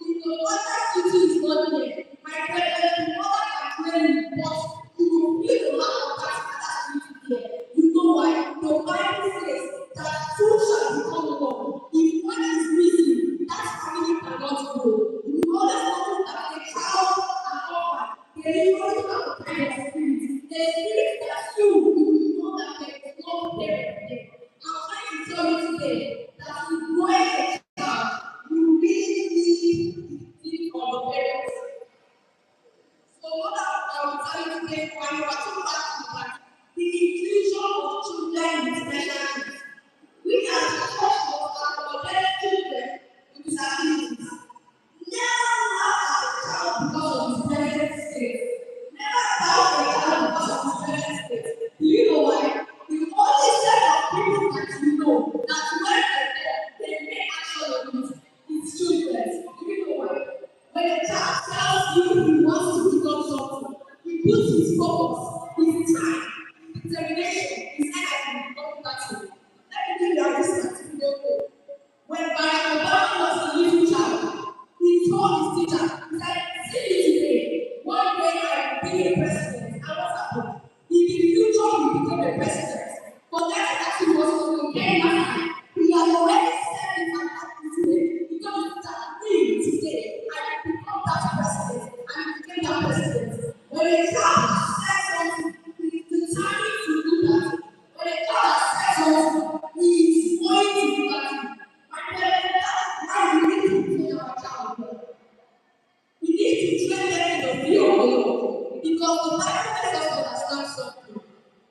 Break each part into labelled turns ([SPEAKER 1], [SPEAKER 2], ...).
[SPEAKER 1] If your father's duty is not there, my parents, the mother can train you, but you will feel the lack of that father's duty there. You know why? The Bible says that two shall become one. If one is missing, that family cannot grow. You know the something that a child and orphan, they usually have a kind of spirit. The spirit that you know that there is no parent there. I'm trying to tell you today that to grow a child, you really need the team of the parents. So what I will tell you today, when you are talking about the inclusion of children with special needs. We as a church must accommodate children with disabilities. Never allow a child because of his present state. Never allow a child because of his present state. Do you know why? The only set of people that you know that when they make action on it is children. Do you know why? When a child tells you he wants to become something, he puts his focus, his time, his determination, his energy on that thing. Let me give you this particular. When Barack Obama was a little child, he told his teacher, he said, see me today, one day I will be a president. And what happened? In the future, he became a president. But that's that he was okay that time. He had already said in my heart today, because that me today, I will become that president. And he became that president. When a child says something, he's determined to do that. When a child says something, he is going to do that. My parents, that's why we need to train our child well. We need to train them in the fear of the Lord. Because the Bible makes us understand something.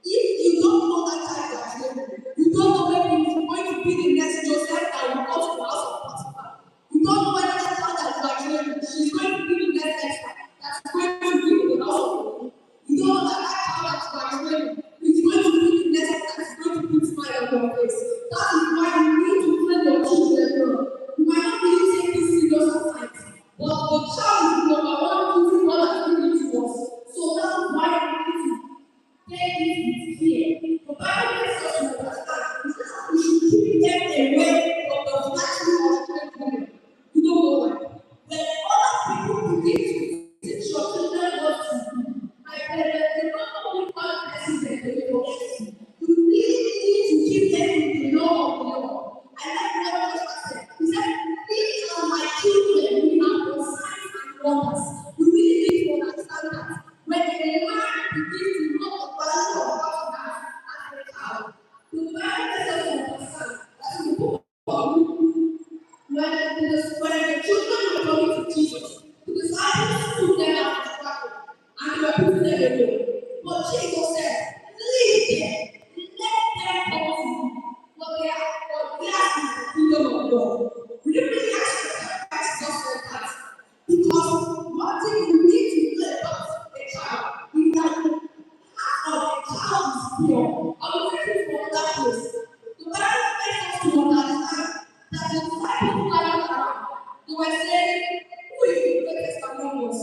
[SPEAKER 1] If you don't know that child you are training, you don't know maybe he's going to be the next Joseph that will go to the house of Potiphar. You don't know whether that child that you are training, she's going to be the next Esther that is going to be in the house of God. You don't know that that child that you are training is going to be the next that is going to put smile on your face. That is why you need to train your children well. You might not really take this serious at times, but the child is number one duty God has given to us. So that's why we need to take this with fear. The Bible makes us to understand we should keep them away from the flashy or strange women. You don't know why. When other people begin to teach your children what to do, my parents, they not only one president, they will forget you. You really need to keep them in the law of the law. I like what Jesus said. He said, these are my children, we are for signs and wonders. You really need to understand that. When a man begins to know the value of what he has as a child, the Bible tells us to understand that the book of when the children were coming to Jesus, the disciples took them out of trouble and they were putting them away. But Jesus said, leave them, let them come to me. For theirs is the kingdom of God. We don't really ask yourself why Jesus said that. Because one thing you need to know about a child is that the heart of a child is pure. I will take you from that place. The Bible makes us to understand that the disciples gathered around. They were saying, who is the greatest among us?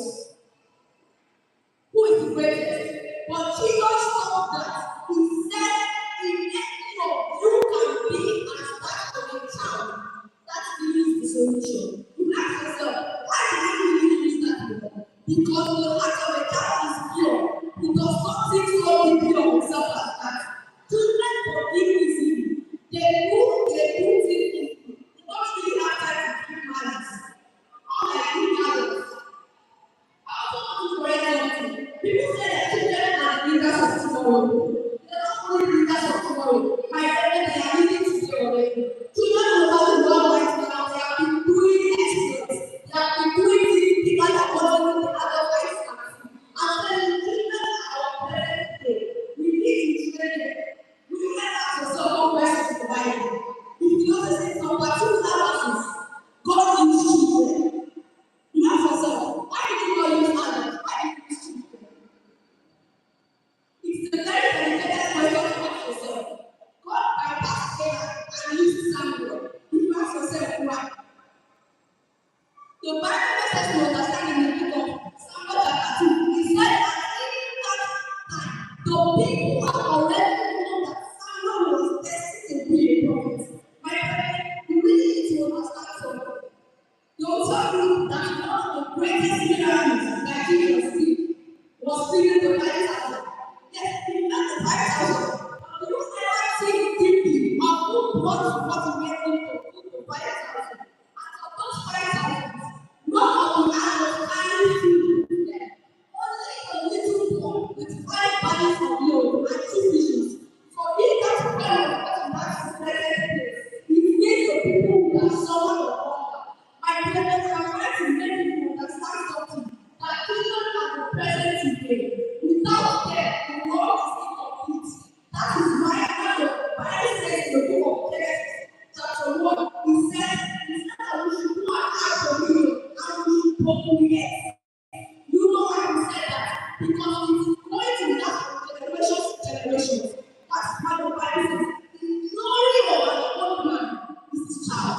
[SPEAKER 1] Who is the greatest? But Jesus told that. He said, if any of you can be as that of a child, that is the solution. You ask yourself, why do you really use that word? Because the heart of a child is pure. He does not think so deeply of himself as that. Children forgive easily. They do things easily. They don't really have time to keep malice. Unlike we adults. I also want to correct something. People say that children are the leaders of tomorrow. They're not only leaders of tomorrow. My parents, they are leading today already. Children all over the world right now, they have been doing exploits. They have been doing things bigger than what the otherwise can do. And then the children are our parents today. We need to train them. We can ask yourself one question in the Bible. If you notice in some particular verses, God used children. You ask yourself, why did you not use adults? Why did you use children? It's a very dedicated question to ask yourself. God bypassed Abraham and used Samuel. You ask yourself why. The Bible makes us to understand in the book of Samuel chapter 2. He said that in that time, the people had already known that Samuel was destined to be a prophet. My friend, you really need to understand something. Don't tell me that greatest miracle that Jesus did was feeding the 5,000. Yes, he fed the 5,000. But you never think deeply of who brought what he made into food to 5,000. And of those 5,000, none of the others carried food with them. Only a little boy with 5 barley of meal and 2 fishes. So if that prayer was what he has to place, he made the people who are suffered of hunger. My parents are trying to make people understand something that even at the present today, without them, the world is incomplete. That is why when the Bible says in the book of Genesis, chapter 1, he said that we should go and have dominion and we should procreate. You know why he said that? Because it is going to last from generation to generation. That's why the Bible says the glory of an old man is his child.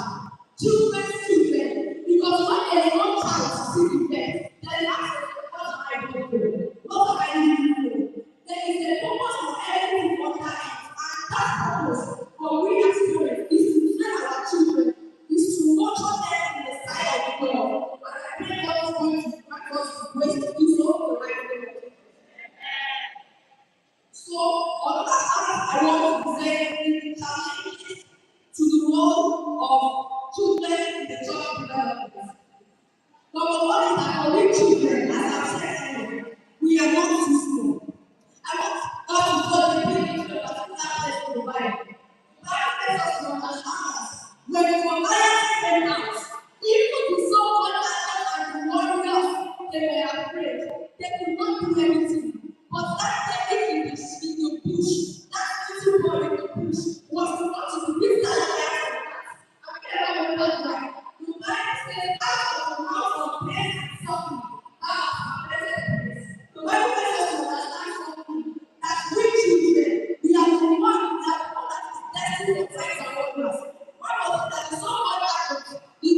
[SPEAKER 1] Children's children. Because when there is no child to see the death, then that's what am I going for? What am I living for? There is a purpose for everything on that earth. And that purpose for we as parents is to train our children, is to nurture them in the sight of God. And I pray God is going to grant us the grace to do so in the right way. So, on that side, I want to say challenges to the role of children in the church development. Number one is that for we children, as I've said earlier, we are not too small. I want us to go the big into a particular place for the Bible. The Bible tells us to understand that when Goliath came out, even the so-called adults and the warriors, they were afraid. They could not do anything. But that technique in the bush, that little boy in the bush, was supposed to be that Goliath. I can't remember that. The Bible says, out of the mouth of pain and suffering, out of present. The Bible tells us to understand something that we children, we are the one that is destined to fight our own. What was it that the so-called adults, the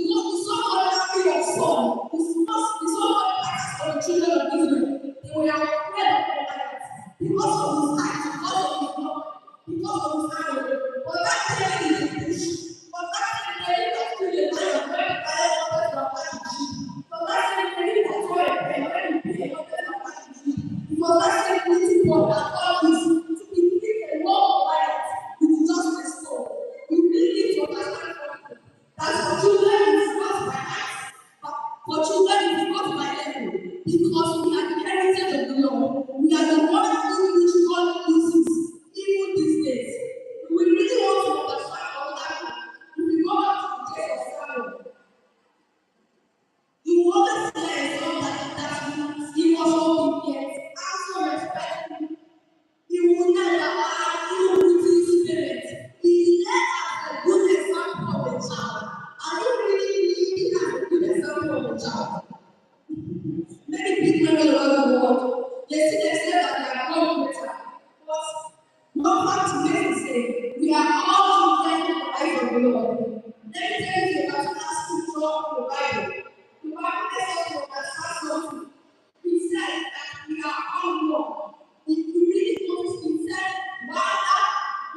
[SPEAKER 1] so-called army of Saul, the so-called pastors of the children of Israel, they were afraid of Goliath because of his height, because of his number, because of his arrow. But that day in the bush, but that day that killed the lion, when the lion wanted to attack the sheep, but that day that saw a bear, when the bear wanted to attack the sheep, because that day little boy that God is to defeat a war of Goliath with just a stone. We really need to understand something. That for children is not by height, but for children is not by level. Because we are the heritage of the Lord. We are the one through which God uses, even these days. We really want to understand all that. If we go back to the days of Samuel, you will always hear a song that he was obedient, also respectful. He will never add ill with his spirit. He led as a good example of a child. Are you really living as a good example of a child? Many people all over the world, they see themselves that they are God better. But one fact remains the same. We are all children in the eyes of the Lord. Let me tell you about that scripture of the Bible. The Bible tells us to understand something. He said that we are all one. If you really notice, he said, whether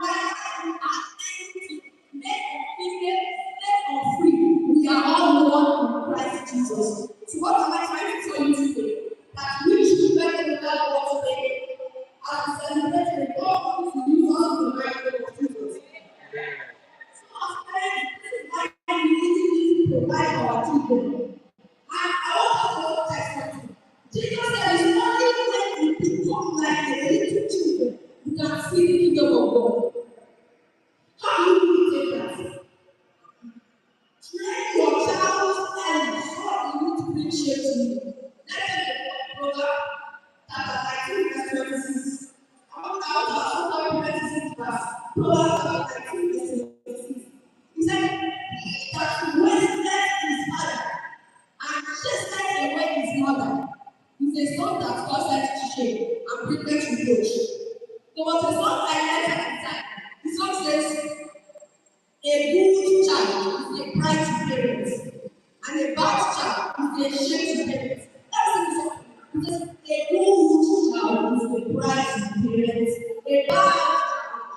[SPEAKER 1] we are anything, male or female, slave or free, we are all one in Christ Jesus. So what am I trying to tell you today? That we should make the God today and celebrate the God who use us in the right way of Jesus. So as parents, this is why we really need to provide our children. And I want us to tell something. Jesus said it's only when we become like the little children you can see the kingdom of God. How do you take that? Train your child early so he will appreciate you. Let's take the program chapter 19, verse 26. I want to 26 verse. Proverbs chapter 19, verse 26. He said, he that wasteth his father and chaseth away his mother is a son that causeth shame and bringeth reproach. There was a song I learned at the time. The song says, a good child is a pride to parents, and a bad child is a shame to parents. That's the song. Because a good child is a pride to parents, a bad child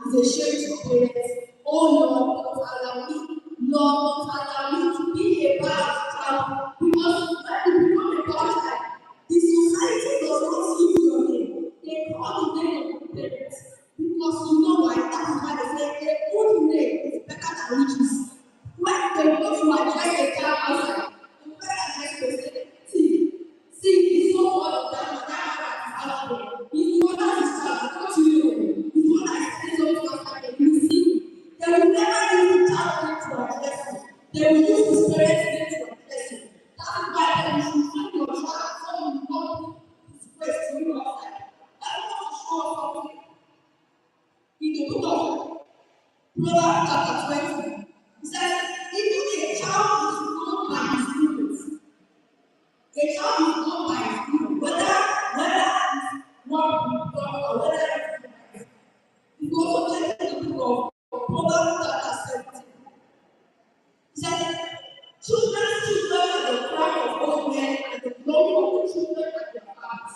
[SPEAKER 1] is a shame to parents. Oh Lord, don't allow me, Lord, don't allow me to be a bad child. Because when you become a they will go to address a child outside. The first address will say, see, the so called that man is out there. He's the one that is child, not you. He's the one that is saying something outside there. You see, they will never use the child to address you. They will use the spirit to address you. That is why you should find your child so you know his ways to you outside. I want to show us something. In the book of Proverbs chapter 20, it says, even a child is known by his parents. A child is known by his parents, whether it's one God or whether it's you go to check the book of Proverbs chapter 17. It says, children are the crown of old men, and the glory of the children are their fathers.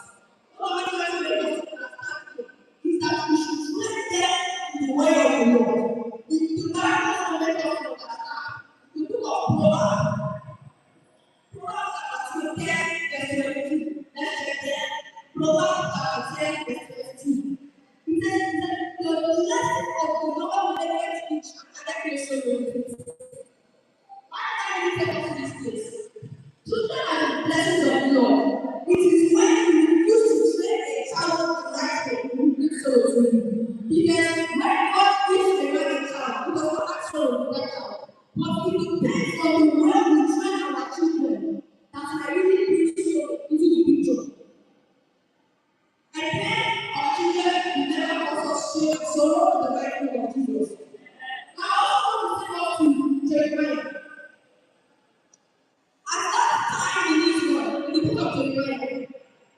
[SPEAKER 1] What I'm trying to make us understand is that we should train them in the way of the Lord. The Bible doesn't make us understand. The book of Proverbs chapter 10, verse 22. Let's check there. Proverbs chapter 10, verse 22. It says, the blessing of the Lord maketh rich, and that nation will increase. Why can we take us to this place? Children are the blessings of the Lord. It is when you refuse to train a child the right way, you bring sorrow to him. Because when God gives a right child, he does not ask for that child. But it depends on the way we train our children that I really bring sorrow into the picture. A parent of children will never cause us shame and sorrow in the right way of Jesus. I also want to say to Jeremiah. At that time in Israel, in the book of Jeremiah,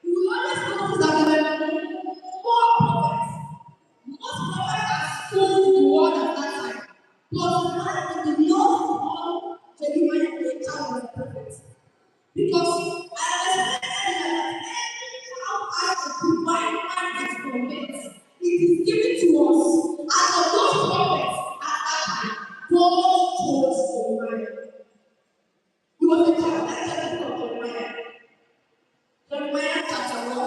[SPEAKER 1] you will always notice that there were more prophets. Most prophets are spoken the word at that time. But none of the Lord called Jeremiah a child of a prophet. Because I understand that every child has a divine mandate from it. It is given to us as of those prophets at that time. God chose Jeremiah. He was a child. Let's check the book of Jeremiah. Jeremiah chapter 1,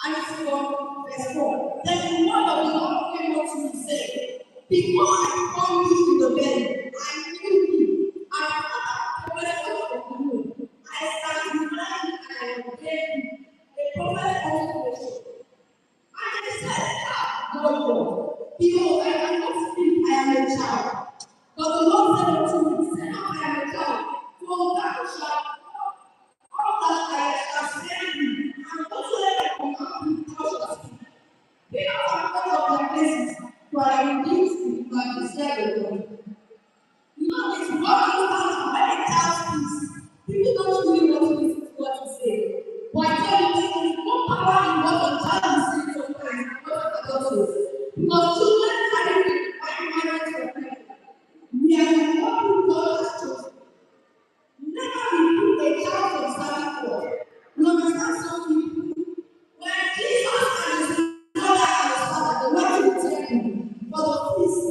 [SPEAKER 1] and it's from verse 4. Then the word of the Lord came up to me, saying, before I formed you in the belly, I knew you. And before I was from the womb, I sanctified you and I ordained you a prophet unto the nation. And he said, Lord, behold, I cannot speak, I am a child. But the Lord said unto me, say not, I am a child, for thou shalt all that I shall send you, and whatsoever I command you, thou shalt speak. Be not afraid of their places, for I will give you by the said the Lord. You know, it's what you start when a child speaks. People don't really want to listen to what you say. But I tell you, there is more power in what a child is saying sometimes than what an adult says. Because children carry the divine mandate from heaven. We are the one who God has chosen. Never reprove a child from serving God. You understand something? When Jesus and his mother and his father, they went to the temple for the feast,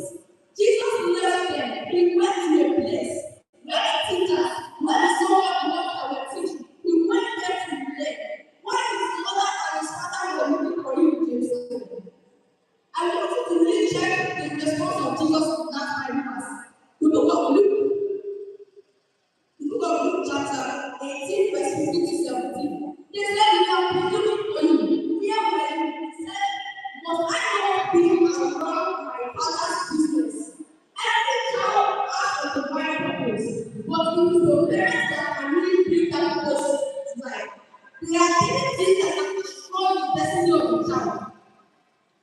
[SPEAKER 1] Jesus left them. He went to a place where the teachers, where the someone that were teaching, he went there to relate. When his mother and his father were looking for him in Jerusalem, I want you to really check the response of Jesus in that time pass. The book of Luke chapter 18, verse 15 to 17. They said, we have been looking for you. Where were you? He said, must I not be around my father's business? Every child has a divine purpose, but it is the parents that can really bring that purpose to life. There are things that can destroy the destiny of the child.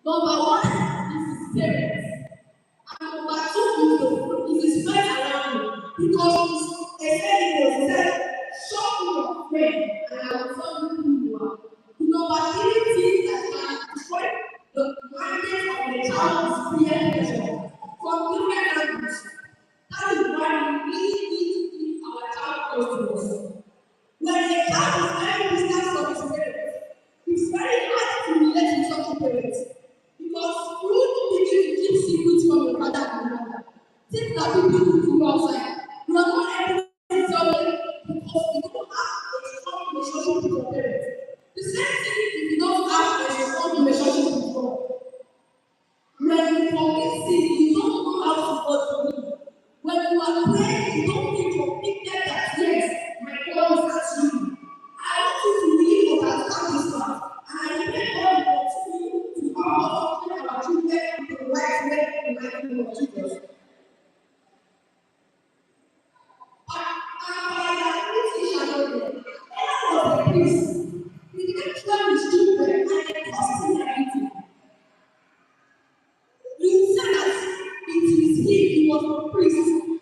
[SPEAKER 1] Number one is his parents. And number two is his friends around him. Because a saying was said, show me your friend, and I will tell you who you are. The number three thing that can destroy the mandate of the child is peer pressure from different angles. That is why we really need to keep our child close to us. When a child is very distant from his parents, it's very hard to relate with such a parent. Because you will begin to keep secrets from your father and mother. Things that people do to you outside. You are not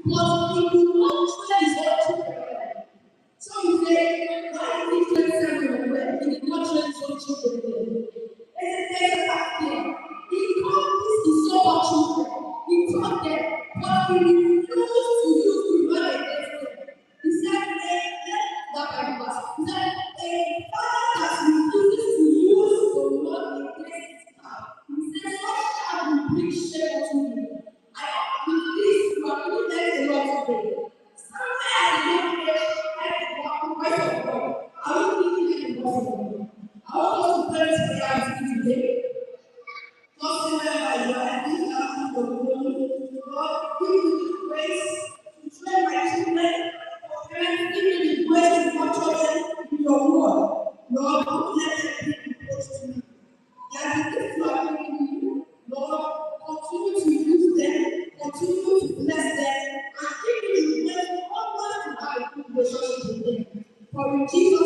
[SPEAKER 1] but he will not train his own children. So you say, why did he train Samuel when he did not train his own children? There's a fact there. He taught his own children. He taught them, but he refused to use the word against them. He said, that Bible verse. He said, a father that refuses to use the word against his child. He said, such child will bring shame to me. With this, you are really learning a lot today. Somewhere at the young age, I voice of God. I will give you the voice of God. I want us to pray this prayer with you today. Just remember, you are asking God for the God, give me the grace to train my children. Parents, give me the grace to nurture them in your word. Lord, don't let them be close to me. That the gifts you are giving me, Lord, continue to use them, continue to bless them, and give me the grace always to have a good relationship with them. For in Jesus'